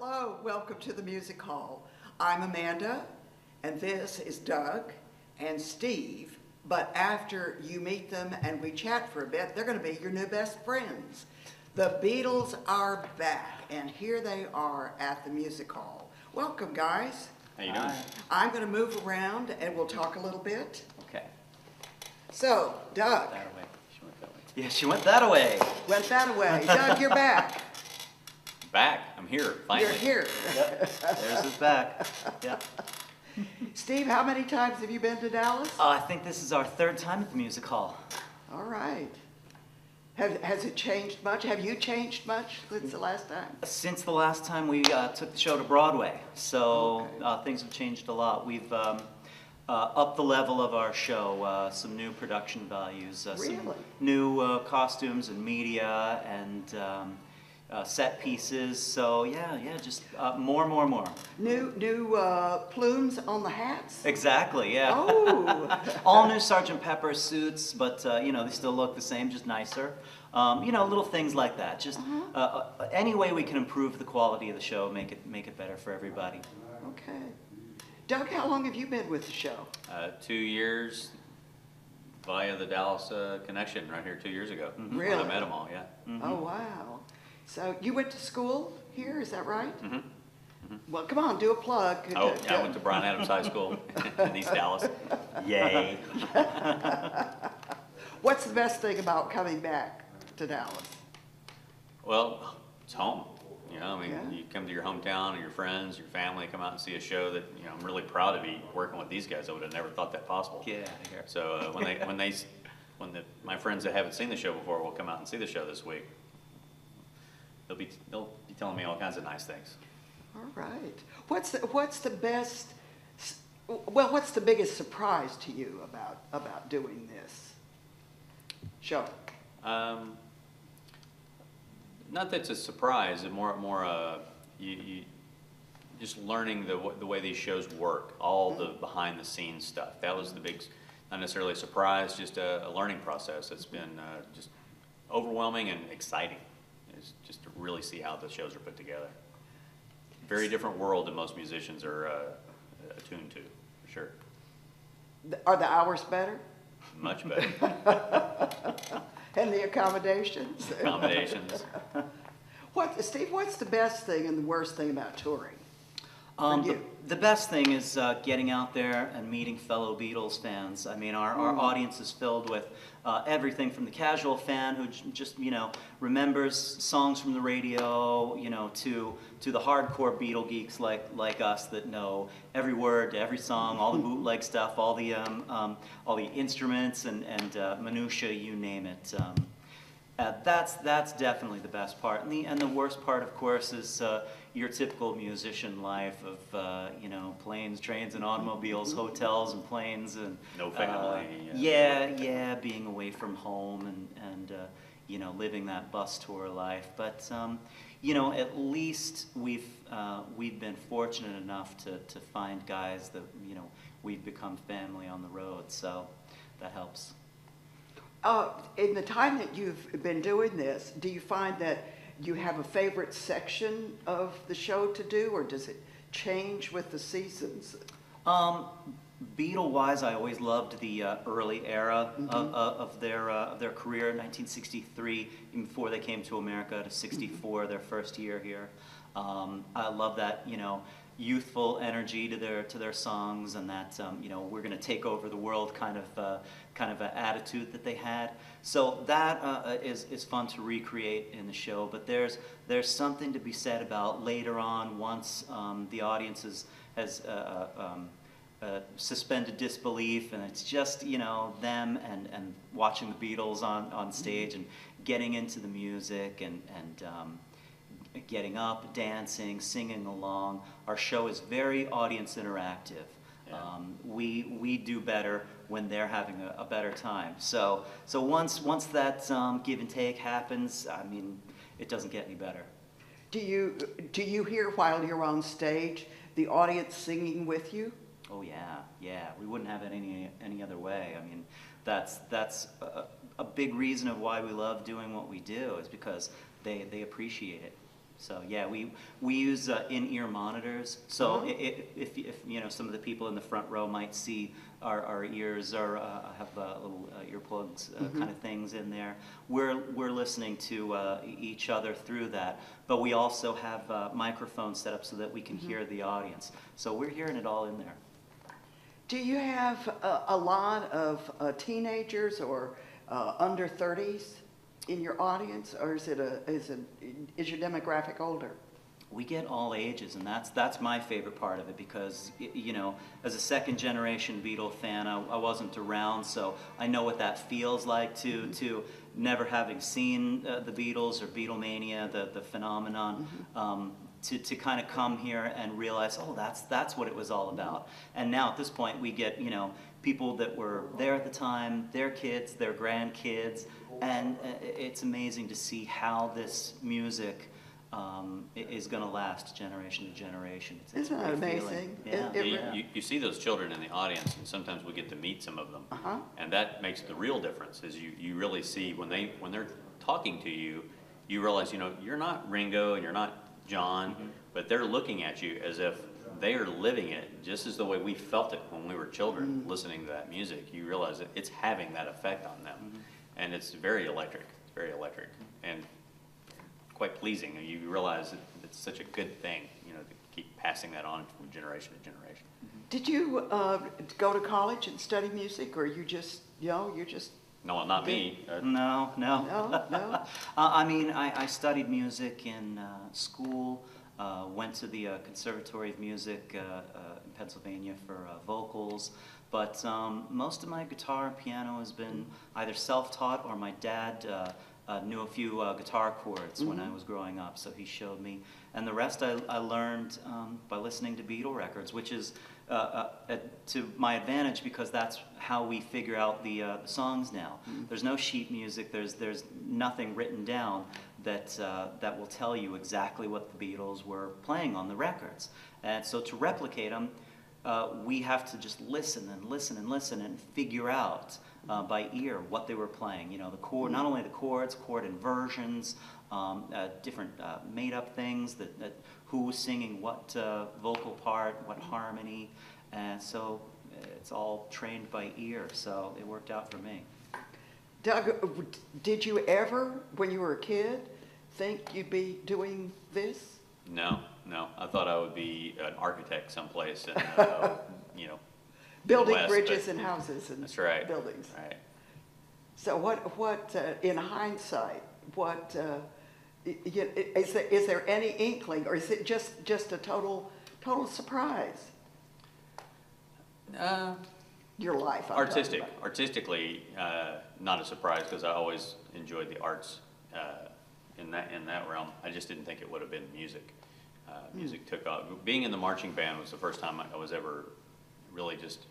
Hello, welcome to the Music Hall. I'm Amanda, and this is Doug and Steve. But after you meet them and we chat for a bit, they're going to be your new best friends. The Beatles are back, and here they are at the Music Hall. Welcome, guys. How you doing? I'm going to move around, and we'll talk a little bit. Okay. So, Doug. That away. She went that way. Yeah, she went that away. Went that away. Doug, you're back. Back. I'm here, finally. You're here. Yep. There's his back. Yep. Steve, how many times have you been to Dallas? I think this is our third time at the Music Hall. All right. Has it changed much? Have you changed much since the last time? Since the last time we took the show to Broadway, so Okay. things have changed a lot. We've upped the level of our show, some new production values, Really? some new costumes and media and set pieces. So yeah, just more. New plumes on the hats? Exactly, yeah. Oh. All new Sgt. Pepper suits, but you know, they still look the same, just nicer. You know, little things like that. Just any way we can improve the quality of the show, make it better for everybody. Okay. Doug, how long have you been with the show? 2 years via the Dallas connection right here 2 years ago. Really? When I met them all, yeah. Oh, wow. So you went to school here, is that right? Mm-hmm. Well, come on, do a plug. Oh, yeah, I went to Bryan Adams High School in East Dallas. Yay. What's the best thing about coming back to Dallas? Well, it's home. You know, I mean, Yeah. you come to your hometown and your friends, your family, come out and see a show that, you know, I'm really proud to be working with these guys. I would have never thought that possible. Get out of here. So my friends that haven't seen the show before will come out and see the show this week. They'll be telling me all kinds of nice things. All right. What's the best? Well, what's the biggest surprise to you about doing this show? Not that it's a surprise, it's more you just learning the way these shows work, all the behind the scenes stuff. That was the big, not necessarily a surprise, just a learning process. It's been just overwhelming and exciting. It's just to really see how the shows are put together. Very different world than most musicians are attuned to, for sure. Are the hours better? Much better. And the accommodations? Accommodations. Steve, what's the best thing and the worst thing about touring? For you? The best thing is getting out there and meeting fellow Beatles fans. I mean, our audience is filled with everything from the casual fan who just, you know, remembers songs from the radio, you know, to the hardcore Beatle geeks like us that know every word to every song, all the bootleg stuff, all the instruments and minutia, you name it. That's definitely the best part, and the worst part, of course, is your typical musician life of you know, planes, trains, and automobiles, hotels and planes, and No family. yeah, being away from home and you know, living that bus tour life. But you know, at least we've been fortunate enough to find guys that, you know, we've become family on the road, so that helps. In the time that you've been doing this, do you find that you have a favorite section of the show to do, or does it change with the seasons? Beatle-wise, I always loved the early era of their career, 1963, even before they came to America, to 64, their first year here. I love that, you know, youthful energy to their songs, and that you know, we're going to take over the world kind of attitude that they had. So that is fun to recreate in the show. But there's something to be said about later on, once the audience has suspended disbelief, and it's just, you know, them and watching the Beatles on stage and getting into the music and getting up, dancing, singing along. Our show is very audience interactive. Yeah. We do better when they're having a better time. So once that give and take happens, I mean, it doesn't get any better. Do you hear while you're on stage the audience singing with you? Oh yeah. We wouldn't have it any other way. I mean, that's a big reason of why we love doing what we do, is because they appreciate it. So yeah, we use in-ear monitors. So Uh-huh. if you know, some of the people in the front row might see our ears or have little earplugs kind of things in there. We're listening to each other through that, but we also have microphones set up so that we can hear the audience. So we're hearing it all in there. Do you have a lot of teenagers or under 30s in your audience, or is your demographic older? We get all ages, and that's my favorite part of it, because you know, as a second generation Beatle fan, I wasn't around, so I know what that feels like to never having seen the Beatles or Beatlemania, the phenomenon. To kind of come here and realize, oh, that's what it was all about. And now at this point, we get, you know, people that were there at the time, their kids, their grandkids, and it's amazing to see how this music is going to last generation to generation. It's Isn't a that great amazing? feeling. You see those children in the audience, and sometimes we get to meet some of them. And that makes the real difference, is you really see when they're talking to you, you realize, you know, you're not Ringo and you're not John, but they're looking at you as if they are living it just as the way we felt it when we were children listening to that music. You realize that it's having that effect on them. And it's very electric. It's very electric and quite pleasing. And you realize that it's such a good thing, you know, to keep passing that on from generation to generation. Did you go to college and study music, or you just, No, not me. No. no? I mean, I studied music in school, went to the Conservatory of Music in Pennsylvania for vocals, but most of my guitar and piano has been either self-taught, or my dad knew a few guitar chords when I was growing up, so he showed me. And the rest I learned by listening to Beatle records, which is to my advantage, because that's how we figure out the songs now. There's no sheet music. There's nothing written down that will tell you exactly what the Beatles were playing on the records. And so to replicate them, we have to just listen and listen and listen and figure out by ear what they were playing. You know, the chord, not only the chords, chord inversions, different made-up things, that who was singing what vocal part, what harmony, and so it's all trained by ear, so it worked out for me. Doug, did you ever, when you were a kid, think you'd be doing this? No. I thought I would be an architect someplace, and you know, Building West, bridges but and houses and that's right. buildings. Right. So what in hindsight, is there any inkling, or is it just a total surprise? Your life, I'm talking about. Artistically, not a surprise, because I always enjoyed the arts in that realm. I just didn't think it would have been music. Music took off. Being in the marching band was the first time I was ever really just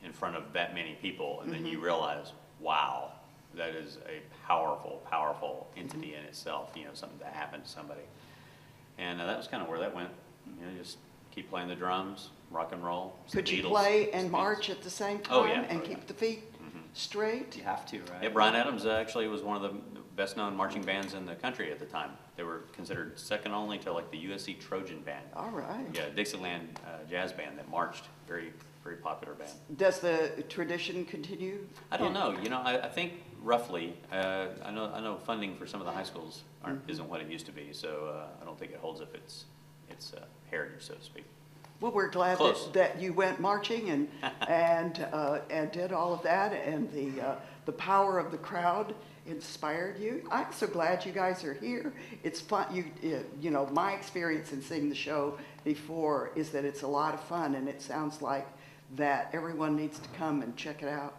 in front of that many people, and then you realize, wow, that is a powerful, powerful entity in itself. You know, something that happened to somebody, and that was kind of where that went. You know, just keep playing the drums, rock and roll. Could you Beatles, play and Beatles. march at the same time Oh, yeah. and keep the feet straight? You have to, right? Yeah, Bryan Adams actually was one of the best-known marching bands in the country at the time. They were considered second only to like the USC Trojan Band. All right. Yeah, Dixieland jazz band that marched. Very, very popular band. Does the tradition continue? I don't know. You know, I think roughly. I know funding for some of the high schools isn't what it used to be, so I don't think it holds up its heritage, so to speak. Well, we're glad Close. that you went marching and did all of that, and the power of the crowd inspired you. I'm so glad you guys are here. It's fun. You know, my experience in seeing the show before is that it's a lot of fun, and it sounds like that everyone needs to come and check it out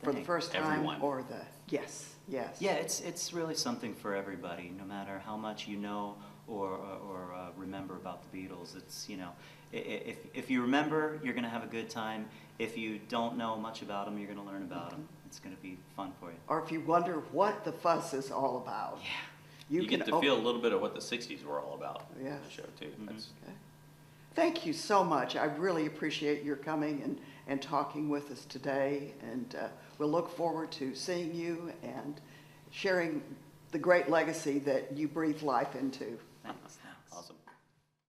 for the first time. Everyone. Or yes. Yeah, it's really something for everybody, no matter how much you know or remember about the Beatles. It's, you know, if you remember, you're going to have a good time. If you don't know much about them, you're going to learn about them. It's going to be fun for you. Or if you wonder what the fuss is all about. Yeah. You get to feel a little bit of what the 60s were all about in Yes. the show, too. That's, Okay. Thank you so much. I really appreciate your coming and talking with us today. And we'll look forward to seeing you and sharing the great legacy that you breathe life into. Thanks, thanks. Awesome.